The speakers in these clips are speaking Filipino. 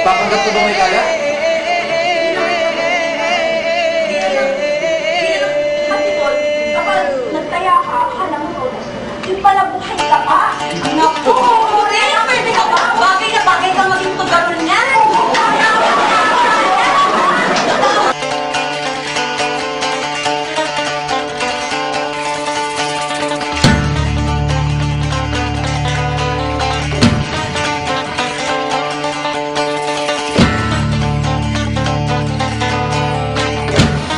Papanggap ko ba may kaya? Ate Tol, kapag nagtaya ka, akala mo yung pala buhay ka pa. Naku! Pwede ka ba? Bagay na bagay ka maging pagkaroon niyan.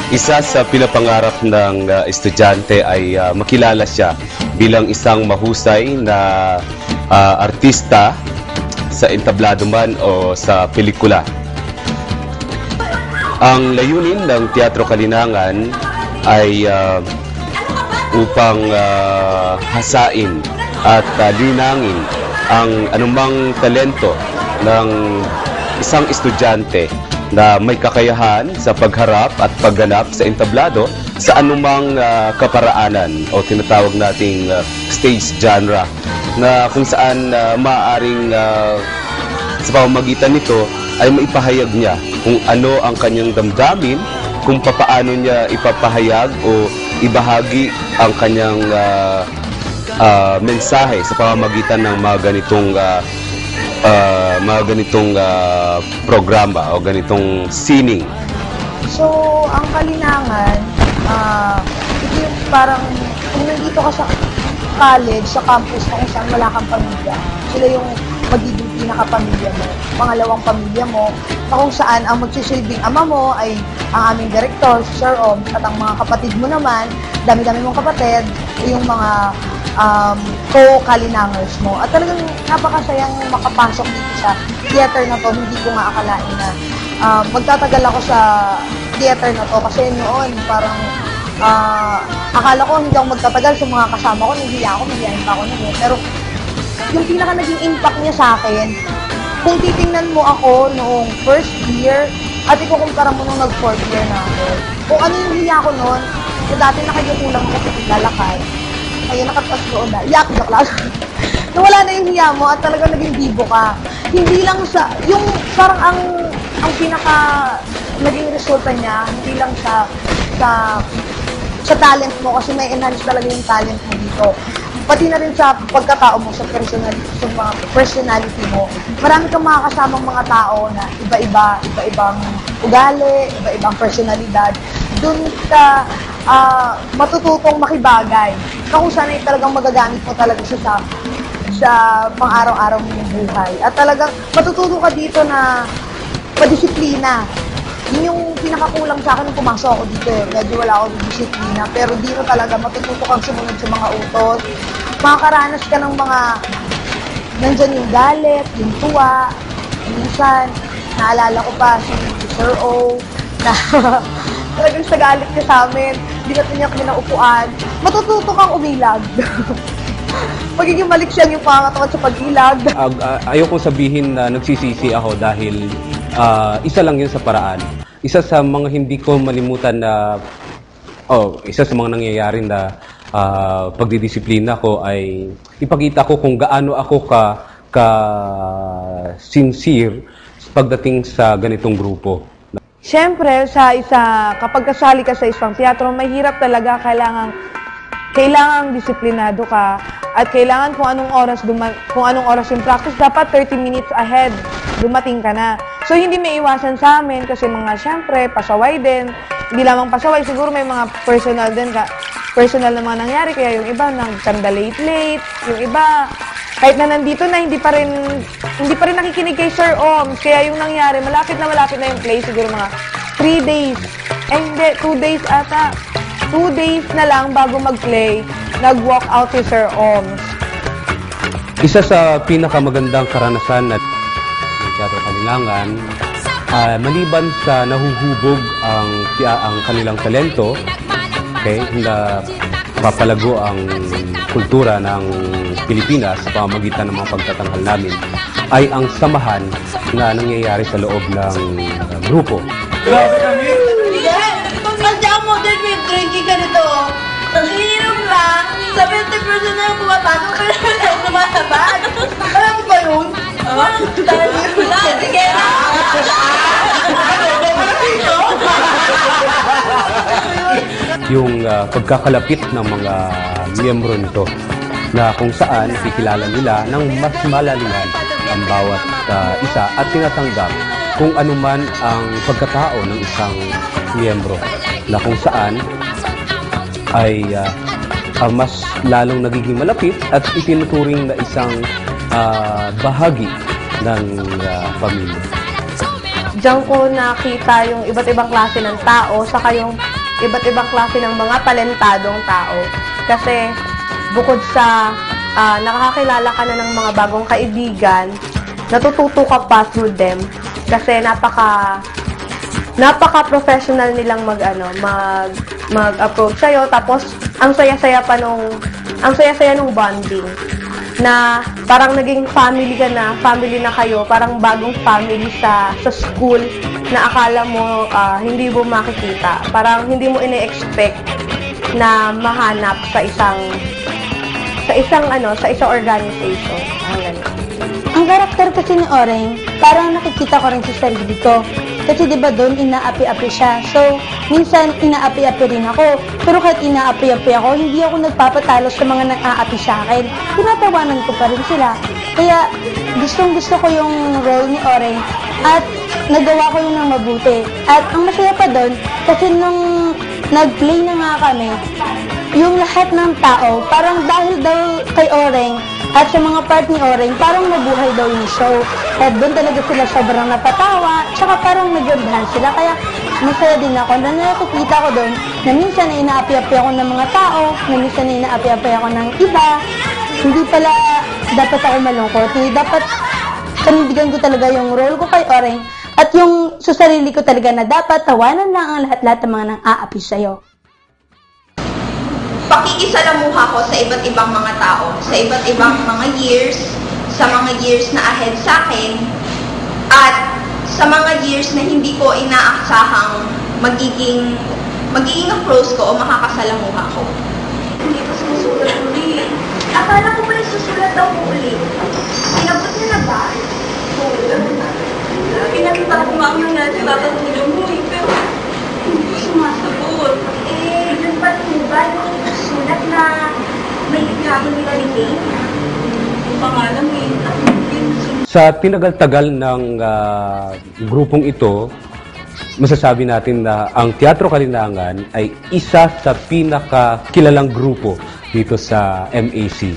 Isa sa pinapangarap ng estudyante ay makilala siya bilang isang mahusay na artista sa entablado man o sa pelikula. Ang layunin ng Teatro Kalinangan ay upang hasain at linangin ang anumang talento ng isang estudyante na may kakayahan sa pagharap at pagganap sa entablado sa anumang kaparaanan o tinatawag nating stage genre na kung saan maaaring sa pamamagitan nito ay maipahayag niya kung ano ang kanyang damdamin, kung papaano niya ipapahayag o ibahagi ang kanyang mensahe sa pamamagitan ng mga ganitong programa o ganitong sining. So, ang Kalinangan, ito yung parang, kung nandito ka sa college, sa campus na kung saan wala kang pamilya, sila yung magiging pinaka-pamilya mo, pangalawang pamilya mo, na kung saan ang magsisilbing ama mo ay ang aming direktor, si Sir Om, at ang mga kapatid mo naman, dami-dami mong kapatid, yung mga co-Kalinangers mo. At talagang napakasayang makapasok dito sa theater na to. Hindi ko nga akalain na magtatagal ako sa theater na to kasi noon parang akala ko hindi ako magtatagal sa mga kasama ko, nahihiyain pa ako noon. Pero yung pinaka naging impact niya sa akin, kung titingnan mo ako noong first year at ikukumpara mo nung nag-fourth year na ako, kung ano yung hiya ko noon, na dati nakayukulang ako sa paglalakad, ayun, nakatas doon na, yak lang. Nawala na yung hiya mo at talagang naging bibo ka. Hindi lang sa, yung parang ang pinaka naging resulta niya, hindi lang sa talent mo kasi may enhance talaga yung talent mo dito. Pati na rin sa pagkatao mo, sa mga personality mo. Marami kang makakasamang mga tao na iba-ibang ugali, iba-ibang personalidad. Doon ka matututong makibagay. Kung saan ay talagang magagamit mo talaga siya sa pang-araw-araw mong buhay. At talagang matututo ka dito na madisiplina. Yun yung pinakakulang sa akin nung pumasok ako dito. Medyo wala akong disiplina. Pero dito talaga matututo kang sumunod sa mga utos. Makakaranas ka ng mga nandyan yung galit, yung tuwa. Minsan, naalala ko pa si Sir O na talagang sa galit ka sa amin. Hindi natin niya kami ng upuan. Matututo kang umilag. Magiging maliksyan yung pangatawan sa pag-ilag. Ayokong sabihin na nagsisisi ako dahil isa lang yun sa paraan. Isa sa mga hindi ko malimutan na, isa sa mga nangyayari na pagdidisiplina ko ay ipakita ko kung gaano ako ka-sincere pagdating sa ganitong grupo. Siyempre, kapag kasali ka sa isang teatro, mahirap talaga, kailangang disiplinado ka at kailangan kung anong oras yung practice, dapat 30 minutes ahead dumating ka na. So, hindi may iwasan sa amin kasi siyempre, pasaway din. Hindi lamang pasaway, siguro may mga personal na mga nangyari, kaya yung iba nagkanda late, yung iba kahit na nandito na, hindi pa rin nakikinig kay Sir Oms. Kaya yung nangyari, malapit na yung play, siguro mga 3 days. Hindi, 2 days ata. 2 days na lang bago mag-play, nag-walk out si Sir Oms. Isa sa pinakamagandang karanasan na Teatro Kalilangan, maliban sa nahuhubog ang kanilang talento, okay, na papalago ang kultura ng Pilipinas sa pamamagitan ng mga pagtatanghal namin, ay ang samahan na nangyayari sa loob ng grupo. Kasi ang modern with drinking ganito, ang hirap lang, 70% na yung pumapasok, pero wala yung lumalabas. Alam mo ba yun? Sige na! Yung pagkakalapit ng mga miyembro nito na kung saan nakikilala nila ng mas malaliman ang bawat isa at tinatanggap kung anuman ang pagkatao ng isang miyembro na kung saan ay mas lalong nagiging malapit at itinuturing na isang bahagi ng pamilya. Diyan ko nakita yung iba't ibang klase ng tao, saka yung iba't ibang klase ng mga talentadong tao. Kasi bukod sa nakakakilala ka na ng mga bagong kaibigan, natututo ka pa through them. Kasi napaka-professional nilang mag-approach sa'yo. Tapos, ang saya-saya nung bonding. Na parang naging family ka na, family na kayo, parang bagong family sa school na akala mo hindi mo makikita. Parang hindi mo ine-expect na mahanap sa isang organization. Ang karakter kasi ni Oreng, parang nakikita ko rin sa sarili ko. Kasi diba doon, inaapi-api siya. So, minsan, inaapi-api rin ako. Pero kahit inaapi-api ako, hindi ako nagpapatalo sa mga nang-aapi sa akin. Tinatawanan ko pa rin sila. Kaya, gustong-gusto ko yung role ni Oreng at nagawa ko yun ng mabuti. At ang masaya pa doon, kasi nung nag-play na nga kami, yung lahat ng tao, parang dahil daw kay Oreng at sa mga part ni Oreng, parang nabuhay daw yung show. At doon talaga sila sobrang napatawa, tsaka parang nag-gandahan sila. Kaya masaya din ako na nakikita ko doon na minsan na inaapi-api ako ng mga tao, na minsan na inaapi-api ako ng iba. Hindi pala dapat ako malungkot. Hindi dapat panindigan ko talaga yung role ko kay Oreng at yung sa sarili ko talaga na dapat tawanan lang ang lahat-lahat ng mga nang-aapi sa'yo. Pakikisalamuha ko sa iba't ibang mga tao, sa iba't ibang mga years, sa mga years na ahead sa akin, at sa mga years na hindi ko inaasahang magiging close ko o makakasalamuha ko. Hindi ko sumusulat uli. Akala ko pala susulat daw ko uli. Pinabot niya na ba? Pinakita ko nga ang nangyari, tatatulong mo eh, pero hindi sumasagot. Yun pa ba yung sulat na may litrato nila ni Kane? Yung pangalan eh. Sa tinagal-tagal ng grupong ito, masasabi natin na ang Teatro Kalilangan ay isa sa pinakakilalang grupo dito sa MAC.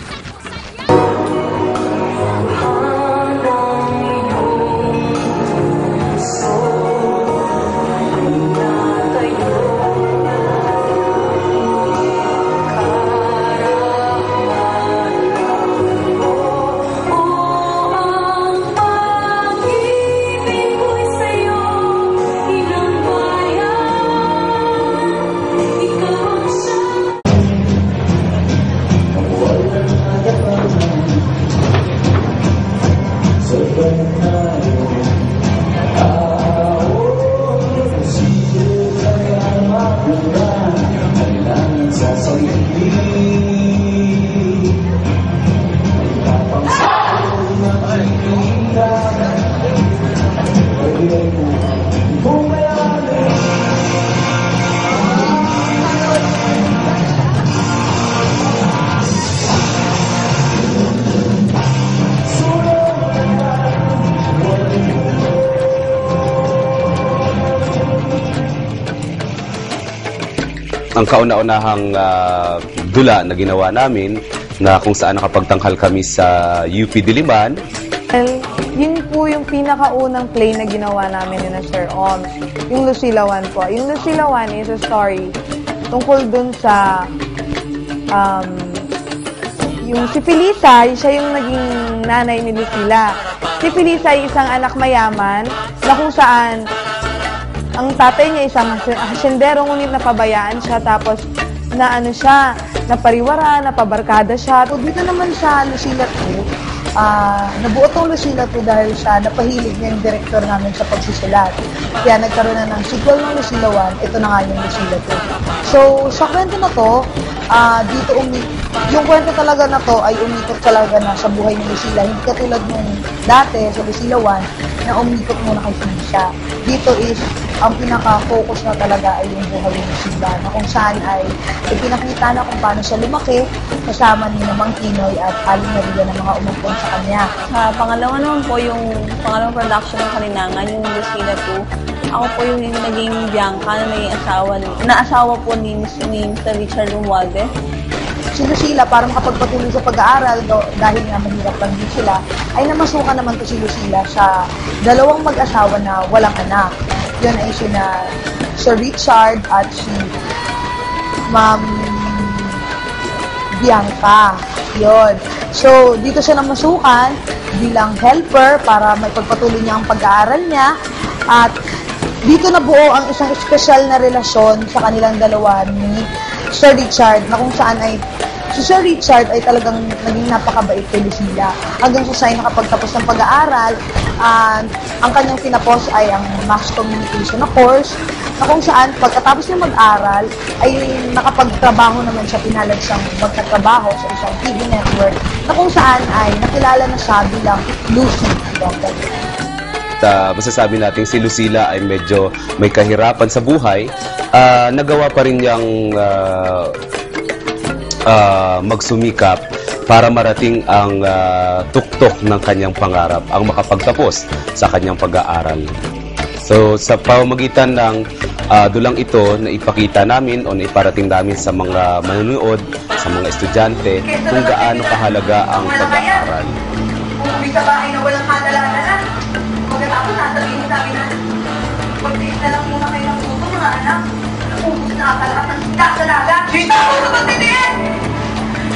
Ang kauna-unahang dula na ginawa namin na kung saan nakapagtanghal kami sa UP Diliman. And yun po yung pinakaunang play na ginawa namin ni Sir Oms, yung Lucilawan po. Yung Lucilawan is a story tungkol dun sa Yung si Felisa, siya yung naging nanay ni Lucila. Si Felisa ay isang anak mayaman na kung saan ang tatay niya isang hasyendero, ngunit napabayaan siya, tapos na ano siya, napariwara, napabarkada siya. So, dito naman sa Lucila 2, nabuo tong Lucila 2 dahil siya napahilig niya yung director namin sa pagsusulat. Kaya nagkaroon na ng sequel ng Lucila 1, ito na nga yung Lucila 2. So, sa kwento na to, dito yung kwento talaga na to ay umikot talaga na sa buhay ni Lucila. Hindi katulad nung dati sa Lucila 1 na umikot muna kay Felicia. Dito is, ang pinaka-focus na talaga ay yung buhay ni Lucila, na kung saan ay ipinakita na kung paano siya lumaki kasama ni Mang Kinoy at Aling Maria na mga umumpon sa kanya. Pangalawa naman po, yung pangalawang production ng Kalinangan, yung Lucila 2. Ako po yung naging Bianca na may asawa po ni Mr. Richard Romualdez. Si Lucila, para makapagpatuloy sa pag-aaral, dahil nga mahirap lang din sila, ay namasukan naman to si Lucila sa dalawang mag-asawa na walang anak. Yun ay sina Sir Richard at si Ma'am Bianca. Yun. So, dito siya namasukan bilang helper para may pagpatuloy niya ang pag-aaral niya. At dito nabuo ang isang espesyal na relasyon sa kanilang dalawa ni Sir Richard, na kung saan ay si Sir Richard ay talagang naging napakabait kay Lucila. Hanggang sa siya ay nakapagtapos ng pag-aaral, ang kanyang tinapos ay ang mass communication na course, na kung saan pagkatapos niya mag-aral ay nakapagtrabaho naman siya, pinalad siyang magtatrabaho sa isang TV network, na kung saan ay nakilala na siya bilang Lucy Logan. Masasabi natin si Lucila ay medyo may kahirapan sa buhay, nagawa pa rin niyang magsumikap para marating ang tuktok ng kanyang pangarap, ang makapagtapos sa kanyang pag-aaral. So, sa pamamagitan ng dulang ito na ipakita namin o na iparating namin sa mga manunood, sa mga estudyante, kung gaano kahalaga ang pag-aaral. Umuwi sa bahay na walang kadala-dala. Pagkatapos sasabihin sa amin na pag-tiis na lang muna kayo ng puto, mga anak. Ubus na akalakat ng sita sa dagat. Kita mo sa magtitiin!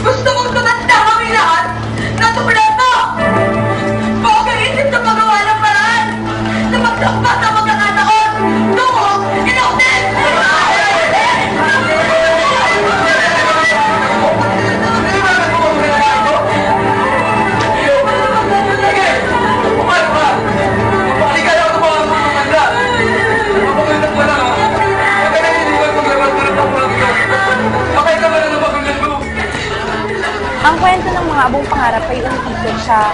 Gusto mong tumanda kami lahat na tuplato! Pagkaisip sa paggawa ng paraan sa pagsamba sa magkakataon! Tungo! Inautin! Ang kwento ng mga abong pangarap ay umiikot sa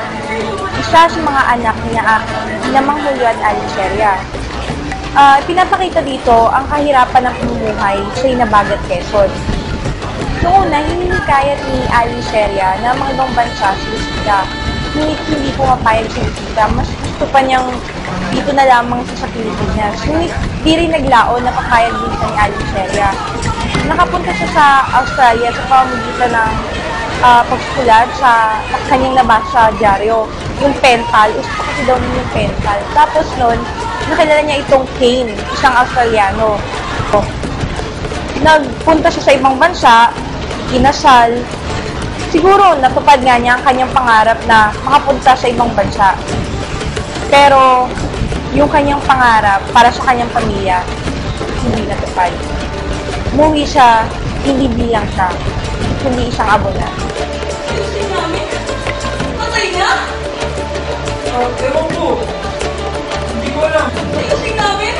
isa sa mga anak niya, Mang Julio at Aliceria. Pinapakita dito ang kahirapan ng pamumuhay sa Inabagat, Quezon. Noong una, hininikayat ni Aliceria na mga ibang bansa si Lucila. Ngunit hindi pumapayag si Lucila. Mas gusto pa niyang dito na lamang sa Pilipinas. Ngunit di rin naglaon na papayag din sa ni Aliceria. Nakapunta siya sa Australia sa pamamagitan ng pagsusulat sa kanyang labas sa dyaryo, yung penpal, gusto kasi daw niya yung penpal. Tapos noon, nakilala niya itong Kane, isang Australiano. Nagpunta siya sa ibang bansa, kinasal, siguro natupad nga niya ang kanyang pangarap na makapunta sa ibang bansa. Pero yung kanyang pangarap para sa kanyang pamilya, hindi natupad. Umuwi siya, hindi bilang siya, kundi isang abo na. Ayusin namin? Patay na? Ewan ko. Hindi ko alam. Ayusin namin?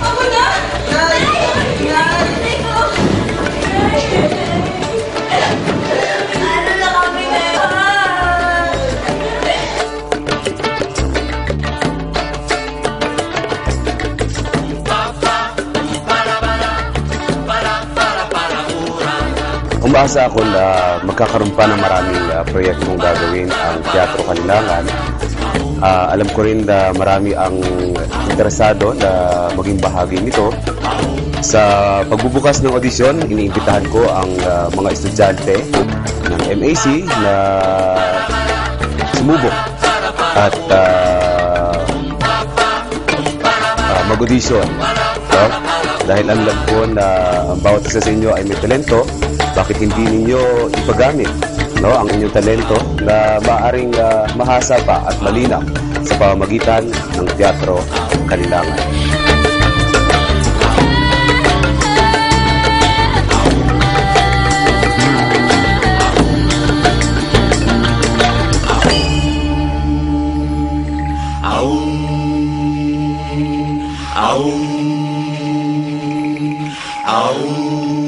Abo na? Nay! Nay ko! Ano na kami na? Umaasa ako na magkakaroon pa ng maraming proyektong gagawin ang Teatro Kalinangan. Alam ko rin na marami ang interesado na maging bahagi nito. Sa pagbubukas ng audition, iniimbitahan ko ang mga estudyante ng MAC na sumubok at mag-audition. So, dahil alam ko na ang bawat isa sa inyo ay may talento, bakit hindi ninyo ipagamit, no, ang inyong talento na maaaring mahasa pa at malinaw sa pamamagitan ng Teatro Kalinangan. Aum, aum, aum.